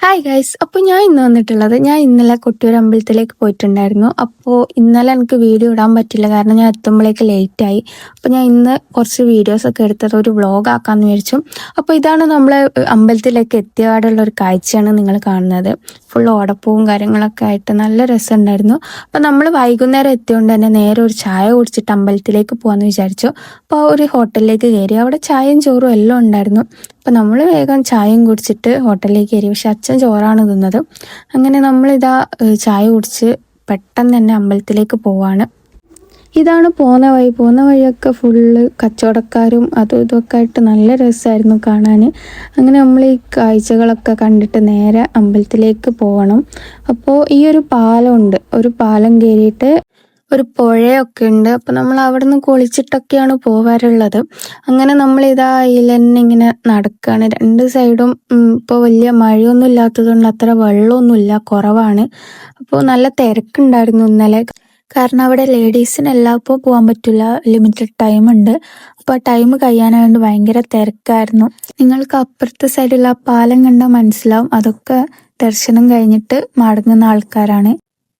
Hi guys. അപ്പോൾ ഞാൻ ഇന്ന് വന്നിട്ടുള്ളത്, ഞാൻ ഇന്നലെ കൊട്ടിയൂർ അമ്പലത്തിലേക്ക് പോയിട്ടുണ്ടായിരുന്നു. അപ്പോൾ ഇന്നലെ എനിക്ക് വീഡിയോ ഇടാൻ പറ്റില്ല, കാരണം ഞാൻ എത്തുമ്പോഴേക്ക് ലേറ്റായി. അപ്പോൾ ഞാൻ ഇന്ന് കുറച്ച് വീഡിയോസൊക്കെ എടുത്തത് ഒരു വ്ളോഗ് ആക്കാമെന്ന് വിചാരിച്ചു. അപ്പോൾ ഇതാണ് നമ്മളെ അമ്പലത്തിലേക്ക് എത്തിയപാടുള്ള ഒരു കാഴ്ചയാണ് നിങ്ങൾ കാണുന്നത്. ഫുൾ ഓടപ്പവും കാര്യങ്ങളൊക്കെ ആയിട്ട് നല്ല രസമുണ്ടായിരുന്നു. അപ്പോൾ നമ്മൾ വൈകുന്നേരം എത്തിയോണ്ട് തന്നെ നേരെ ഒരു ചായ കുടിച്ചിട്ട് അമ്പലത്തിലേക്ക് പോകാമെന്ന് വിചാരിച്ചു. അപ്പോൾ ഒരു ഹോട്ടലിലേക്ക് കയറി. അവിടെ ചായയും ചോറും എല്ലാം ഉണ്ടായിരുന്നു. അപ്പം നമ്മൾ വേഗം ചായയും കുടിച്ചിട്ട് ഹോട്ടലിലേക്ക് കയറി. പക്ഷെ അച്ഛൻ ചോറാണ് തിന്നത്. അങ്ങനെ നമ്മളിതാ ചായ കുടിച്ച് പെട്ടെന്ന് തന്നെ അമ്പലത്തിലേക്ക് പോവാണ്. ഇതാണ് പോകുന്ന വഴി. പോകുന്ന വഴിയൊക്കെ ഫുള്ള് കച്ചവടക്കാരും അതും ഇതൊക്കെ ആയിട്ട് നല്ല രസമായിരുന്നു കാണാൻ. അങ്ങനെ നമ്മൾ ഈ കാഴ്ചകളൊക്കെ കണ്ടിട്ട് നേരെ അമ്പലത്തിലേക്ക് പോകണം. അപ്പോൾ ഈ ഒരു പാലമുണ്ട്, ഒരു പാലം കയറിയിട്ട് ഒരു പുഴയൊക്കെ ഉണ്ട്. അപ്പം നമ്മൾ അവിടെ നിന്ന് കുളിച്ചിട്ടൊക്കെയാണ് പോകാറുള്ളത്. അങ്ങനെ നമ്മളിതാ അതിൽ തന്നെ ഇങ്ങനെ നടക്കുകയാണ്. രണ്ട് സൈഡും ഇപ്പോൾ വലിയ മഴയൊന്നും ഇല്ലാത്തതുകൊണ്ട് അത്ര വെള്ളമൊന്നുമില്ല, കുറവാണ്. അപ്പോൾ നല്ല തിരക്കുണ്ടായിരുന്നു ഇന്നലെ. കാരണം അവിടെ ലേഡീസിനെല്ലാം ഇപ്പോൾ പോകാൻ പറ്റില്ല, ലിമിറ്റഡ് ടൈം ഉണ്ട്. അപ്പോൾ ആ ടൈം കഴിയാനായതുകൊണ്ട് ഭയങ്കര തിരക്കായിരുന്നു. നിങ്ങൾക്ക് അപ്പുറത്തെ സൈഡിലുള്ള ആ പാലം കണ്ടാൽ മനസ്സിലാവും, അതൊക്കെ ദർശനം കഴിഞ്ഞിട്ട് മടങ്ങുന്ന ആൾക്കാരാണ്.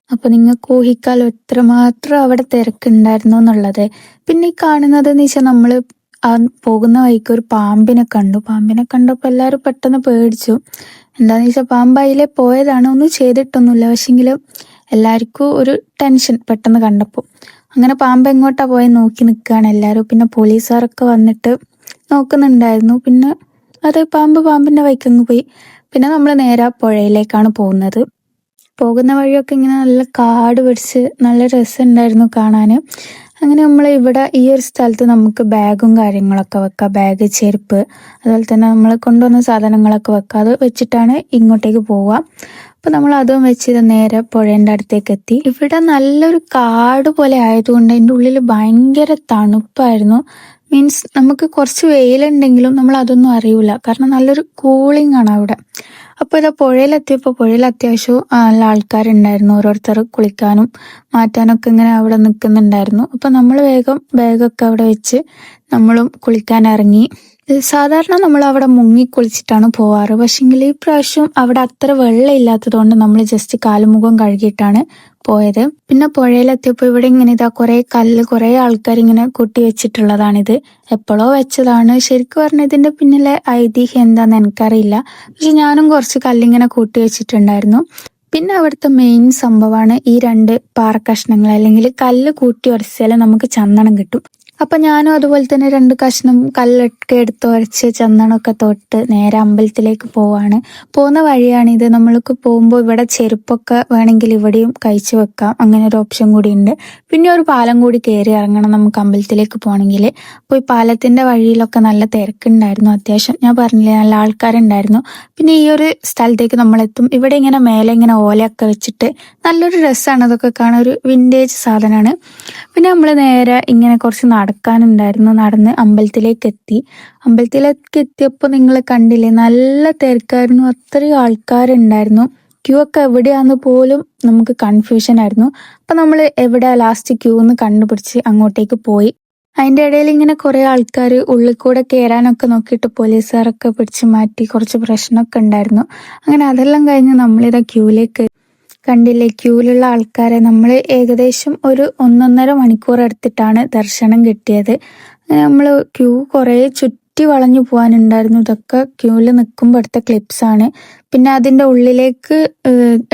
അപ്പോൾ നിങ്ങൾക്ക് ഊഹിക്കാലോ എത്രമാത്രം അവിടെ തിരക്കുണ്ടായിരുന്നു എന്നുള്ളത്. പിന്നെ ഈ കാണുന്നതെന്ന് വെച്ചാൽ നമ്മൾ ആ പോകുന്ന വഴിക്ക് ഒരു പാമ്പിനെ കണ്ടു. പാമ്പിനെ കണ്ടപ്പോൾ എല്ലാവരും പെട്ടെന്ന് പേടിച്ചു. എന്താണെന്ന് വെച്ചാൽ പാമ്പ് അതിലേ പോയതാണ്, ഒന്നും ചെയ്തിട്ടൊന്നുമില്ല. പക്ഷെങ്കിലും എല്ലാവർക്കും ഒരു ടെൻഷൻ പെട്ടെന്ന് കണ്ടപ്പോൾ. അങ്ങനെ പാമ്പ് എങ്ങോട്ടാ പോയി നോക്കി നിൽക്കുകയാണ് എല്ലാവരും. പിന്നെ പോലീസുകാരൊക്കെ വന്നിട്ട് നോക്കുന്നുണ്ടായിരുന്നു. പിന്നെ അത് പാമ്പിൻ്റെ വഴിക്കങ്ങ് പോയി. പിന്നെ നമ്മൾ നേരെ പുഴയിലേക്കാണ് പോകുന്നത്. പോകുന്ന വഴിയൊക്കെ ഇങ്ങനെ നല്ല കാട് പിടിച്ച് നല്ല രസമുണ്ടായിരുന്നു കാണാൻ. അങ്ങനെ നമ്മൾ ഇവിടെ ഈ ഒരു സ്ഥലത്ത് നമുക്ക് ബാഗും കാര്യങ്ങളൊക്കെ വെക്കാം. ബാഗ്, ചെരുപ്പ്, അതുപോലെ തന്നെ നമ്മൾ കൊണ്ടുവന്ന സാധനങ്ങളൊക്കെ വെക്കാം. അത് വെച്ചിട്ടാണ് ഇങ്ങോട്ടേക്ക് പോവുക. അപ്പോൾ നമ്മൾ അതും വെച്ച് നേരെ പുഴേൻ്റെ അടുത്തേക്ക് എത്തി. ഇവിടെ നല്ലൊരു കാട് പോലെ ആയതുകൊണ്ട് അതിൻ്റെ ഉള്ളിൽ ഭയങ്കര തണുപ്പായിരുന്നു. മീൻസ് നമുക്ക് കുറച്ച് വെയിലുണ്ടെങ്കിലും നമ്മൾ അതൊന്നും അറിയില്ല, കാരണം നല്ലൊരു കൂളിംഗ് ആണ് അവിടെ. അപ്പോൾ ഇതാ പുഴയിലെത്തിയപ്പോൾ പുഴയിൽ അത്യാവശ്യം നല്ല ആൾക്കാരുണ്ടായിരുന്നു. ഓരോരുത്തർ കുളിക്കാനും മാറ്റാനൊക്കെ ഇങ്ങനെ അവിടെ നിൽക്കുന്നുണ്ടായിരുന്നു. അപ്പോൾ നമ്മൾ വേഗം ബാഗൊക്കെ അവിടെ വെച്ച് നമ്മളും കുളിക്കാൻ ഇറങ്ങി. സാധാരണ നമ്മൾ അവിടെ മുങ്ങി കുളിച്ചിട്ടാണ് പോവാറ്. പക്ഷെങ്കിൽ ഈ പ്രാവശ്യം അവിടെ അത്ര വെള്ളം ഇല്ലാത്തതുകൊണ്ട് നമ്മൾ ജസ്റ്റ് കാലുമുഖം കഴുകിയിട്ടാണ് പോയത്. പിന്നെ പുഴയിലെത്തിയപ്പോൾ ഇവിടെ ഇങ്ങനെ ഇതാ കുറേ കല്ല്, കുറേ ആൾക്കാർ ഇങ്ങനെ കൂട്ടി വെച്ചിട്ടുള്ളതാണിത്. എപ്പോഴോ വെച്ചതാണ്. ശരിക്കും പറഞ്ഞാൽ ഇതിന്റെ പിന്നിലെ ഐതിഹ്യം എന്താന്ന് എനിക്കറിയില്ല. പക്ഷെ ഞാനും കുറച്ച് കല്ലിങ്ങനെ കൂട്ടി വെച്ചിട്ടുണ്ടായിരുന്നു. പിന്നെ അവിടുത്തെ മെയിൻ സംഭവമാണ് ഈ രണ്ട് പാറക്കഷ്ണങ്ങൾ, അല്ലെങ്കിൽ കല്ല് കൂട്ടി ഉരച്ചാൽ നമുക്ക് ചന്ദനം കിട്ടും. അപ്പം ഞാനും അതുപോലെ തന്നെ 2 കഷ്ണം കല്ലൊക്കെ എടുത്ത് ഉരച്ച് ചന്ദനമൊക്കെ തൊട്ട് നേരെ അമ്പലത്തിലേക്ക് പോവാണ്. പോകുന്ന വഴിയാണിത്. നമ്മൾക്ക് പോകുമ്പോൾ ഇവിടെ ചെരുപ്പൊക്കെ വേണമെങ്കിൽ ഇവിടെയും കഴിച്ചു വെക്കാം, അങ്ങനെ ഒരു ഓപ്ഷൻ കൂടി ഉണ്ട്. പിന്നെ ഒരു പാലം കൂടി കയറി ഇറങ്ങണം നമുക്ക് അമ്പലത്തിലേക്ക് പോകണമെങ്കിൽ. അപ്പോൾ ഈ പാലത്തിൻ്റെ വഴിയിലൊക്കെ നല്ല തിരക്കുണ്ടായിരുന്നു. അത്യാവശ്യം ഞാൻ പറഞ്ഞില്ലേ, നല്ല ആൾക്കാരുണ്ടായിരുന്നു. പിന്നെ ഈ ഒരു സ്ഥലത്തേക്ക് നമ്മളെത്തും. ഇവിടെ ഇങ്ങനെ മേലെ ഇങ്ങനെ ഓലയൊക്കെ വെച്ചിട്ട് നല്ലൊരു രസമാണ് അതൊക്കെ കാണാൻ, ഒരു വിൻറ്റേജ് സാധനമാണ്. പിന്നെ നമ്മൾ നേരെ ഇങ്ങനെ കുറച്ച് നടക്കാനുണ്ടായിരുന്നു. നടന്ന് അമ്പലത്തിലേക്ക് എത്തി. അമ്പലത്തിലേക്ക് എത്തിയപ്പോൾ നിങ്ങൾ കണ്ടില്ലേ, നല്ല തിരക്കായിരുന്നു. അത്രയും ആൾക്കാരുണ്ടായിരുന്നു. ക്യൂ ഒക്കെ എവിടെയാന്ന് പോലും നമുക്ക് കൺഫ്യൂഷൻ ആയിരുന്നു. അപ്പം നമ്മൾ എവിടെ ലാസ്റ്റ് ക്യൂ എന്ന് കണ്ടുപിടിച്ച് അങ്ങോട്ടേക്ക് പോയി. അതിൻ്റെ ഇടയിൽ ഇങ്ങനെ കുറേ ആൾക്കാർ ഉള്ളിൽ കൂടെ കയറാനൊക്കെ നോക്കിയിട്ട് പോലീസുകാരൊക്കെ പിടിച്ച് മാറ്റി, കുറച്ച് പ്രശ്നമൊക്കെ ഉണ്ടായിരുന്നു. അങ്ങനെ അതെല്ലാം കഴിഞ്ഞ് നമ്മളിതാ ക്യൂവിലേക്ക് കണ്ടില്ലേ, ക്യൂവിലുള്ള ആൾക്കാരെ നമ്മൾ ഏകദേശം ഒരു 1.5 മണിക്കൂർ എടുത്തിട്ടാണ് ദർശനം കിട്ടിയത്. അങ്ങനെ നമ്മൾ ക്യൂ കുറേ ചുറ്റി വളഞ്ഞു പോകാനുണ്ടായിരുന്നു. ഇതൊക്കെ ക്യൂവിൽ നിൽക്കുമ്പോൾ എടുത്ത ക്ലിപ്സാണ്. പിന്നെ അതിൻ്റെ ഉള്ളിലേക്ക്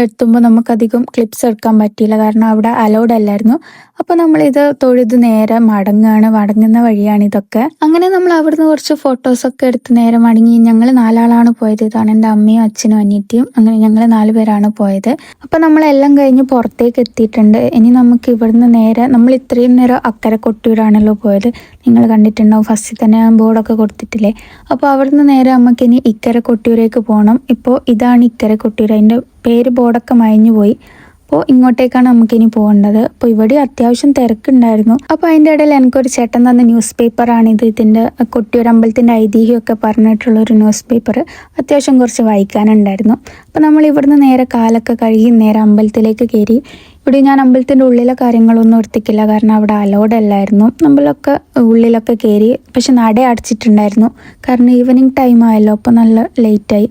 എത്തുമ്പോൾ നമുക്കധികം ക്ലിപ്സ് എടുക്കാൻ പറ്റിയില്ല, കാരണം അവിടെ അലൗഡ് അല്ലായിരുന്നു. അപ്പോൾ നമ്മളിത് തൊഴുത് നേരെ മടങ്ങുന്ന വഴിയാണ് ഇതൊക്കെ. അങ്ങനെ നമ്മൾ അവിടുന്ന് കുറച്ച് ഫോട്ടോസൊക്കെ എടുത്ത് നേരെ മടങ്ങി. ഞങ്ങൾ 4 ആളാണ് പോയത്. ഇതാണ് എൻ്റെ അമ്മയും അച്ഛനും അനിയത്തിയും. അങ്ങനെ ഞങ്ങൾ 4 പേരാണ് പോയത്. അപ്പോൾ നമ്മളെല്ലാം കഴിഞ്ഞ് പുറത്തേക്ക് എത്തിയിട്ടുണ്ട്. ഇനി നമുക്ക് ഇവിടുന്ന് നേരെ, നമ്മൾ ഇത്രയും നേരം അക്കരെ കൊട്ടിയൂരാണല്ലോ പോയത്, നിങ്ങൾ കണ്ടിട്ടുണ്ടാവും ഫസ്റ്റിൽ തന്നെ ബോർഡൊക്കെ കൊടുത്തിട്ടില്ലേ. അപ്പോൾ അവിടുന്ന് നേരെ നമുക്ക് ഇനി ഇക്കരെ കൊട്ടിയൂരേക്ക് പോകണം. ഇപ്പോൾ ഇതാണ് ഇക്കരെ കൊട്ടിയൂർ. അതിൻ്റെ പേര് ബോർഡൊക്കെ മാഞ്ഞു പോയി. അപ്പോൾ ഇങ്ങോട്ടേക്കാണ് നമുക്കിനി പോകേണ്ടത്. അപ്പോൾ ഇവിടെ അത്യാവശ്യം തിരക്കുണ്ടായിരുന്നു. അപ്പോൾ അതിൻ്റെ ഇടയിൽ എനിക്കൊരു ചേട്ടൻ തന്ന ന്യൂസ് പേപ്പറാണിത്. ഇതിൻ്റെ കൊട്ടിയൂർ അമ്പലത്തിൻ്റെ ഐതിഹ്യമൊക്കെ പറഞ്ഞിട്ടുള്ളൊരു ന്യൂസ് പേപ്പർ. അത്യാവശ്യം കുറച്ച് വായിക്കാനുണ്ടായിരുന്നു. അപ്പോൾ നമ്മൾ ഇവിടുന്ന് നേരെ കാലൊക്കെ കഴുകി നേരെ അമ്പലത്തിലേക്ക് കയറി. ഇവിടെ ഞാൻ അമ്പലത്തിൻ്റെ ഉള്ളിലെ കാര്യങ്ങളൊന്നും എടുത്തിക്കില്ല, കാരണം അവിടെ അലൗഡ് അല്ലായിരുന്നു. നമ്മളൊക്കെ ഉള്ളിലൊക്കെ കയറി. പക്ഷെ നട അടച്ചിട്ടുണ്ടായിരുന്നു, കാരണം ഈവനിങ് ടൈം ആയല്ലോ, അപ്പോൾ നല്ല ലേറ്റായി.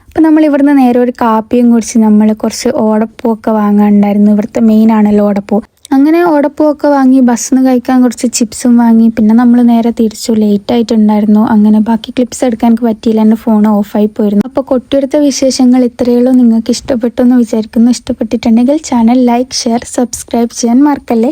അപ്പോൾ നമ്മൾ ഇവിടുന്ന് നേരെ ഒരു കാപ്പിയും കുടിച്ച് നമ്മൾ കുറച്ച് ഓടപ്പൂവൊക്കെ വാങ്ങാനുണ്ടായിരുന്നു. ഇവിടുത്തെ മെയിൻ ആണല്ലോ ഓടപ്പൂ. അങ്ങനെ ഓടപ്പൂവൊക്കെ വാങ്ങി ബസ്സിന് കഴിക്കാൻ കുറച്ച് ചിപ്സും വാങ്ങി. പിന്നെ നമ്മൾ നേരെ തിരിച്ചു. ലേറ്റ് ആയിട്ടുണ്ടായിരുന്നു. അങ്ങനെ ബാക്കി ക്ലിപ്സ് എടുക്കാൻ എനിക്ക് പറ്റിയില്ല, എൻ്റെ ഫോൺ ഓഫായി പോയിരുന്നു. അപ്പോൾ കൊട്ടിയൂരത്തെ വിശേഷങ്ങൾ ഇത്രയേ ഉള്ളൂ. നിങ്ങൾക്ക് ഇഷ്ടപ്പെട്ടു എന്ന് വിചാരിക്കുന്നു. ഇഷ്ടപ്പെട്ടിട്ടുണ്ടെങ്കിൽ ചാനൽ ലൈക്ക്, ഷെയർ, സബ്സ്ക്രൈബ് ചെയ്യാൻ മറക്കല്ലേ.